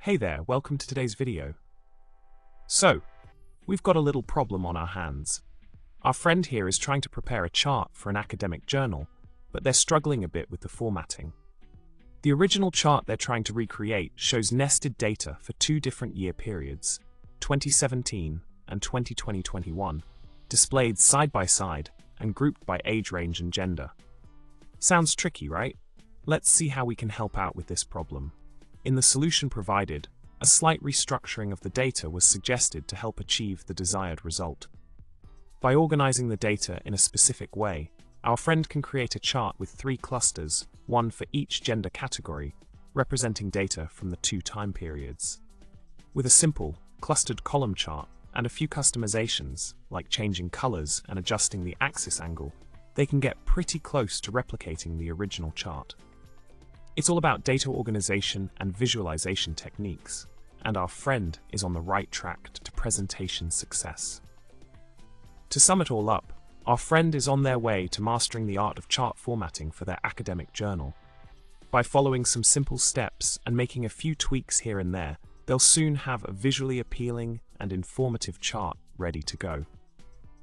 Hey there, welcome to today's video. So, we've got a little problem on our hands. Our friend here is trying to prepare a chart for an academic journal, but they're struggling a bit with the formatting. The original chart they're trying to recreate shows nested data for two different year periods, 2017 and 2020-21, displayed side by side and grouped by age range and gender. Sounds tricky, right? Let's see how we can help out with this problem. In the solution provided, a slight restructuring of the data was suggested to help achieve the desired result. By organizing the data in a specific way, our friend can create a chart with 3 clusters, one for each gender category, representing data from the 2 time periods. With a simple, clustered column chart and a few customizations, like changing colors and adjusting the axis angle, they can get pretty close to replicating the original chart. It's all about data organization and visualization techniques, and our friend is on the right track to presentation success. To sum it all up, our friend is on their way to mastering the art of chart formatting for their academic journal. By following some simple steps and making a few tweaks here and there, they'll soon have a visually appealing and informative chart ready to go.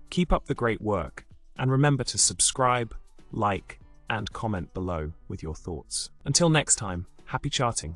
Keep up the great work, and remember to subscribe, like, and comment below with your thoughts. Until next time, happy charting!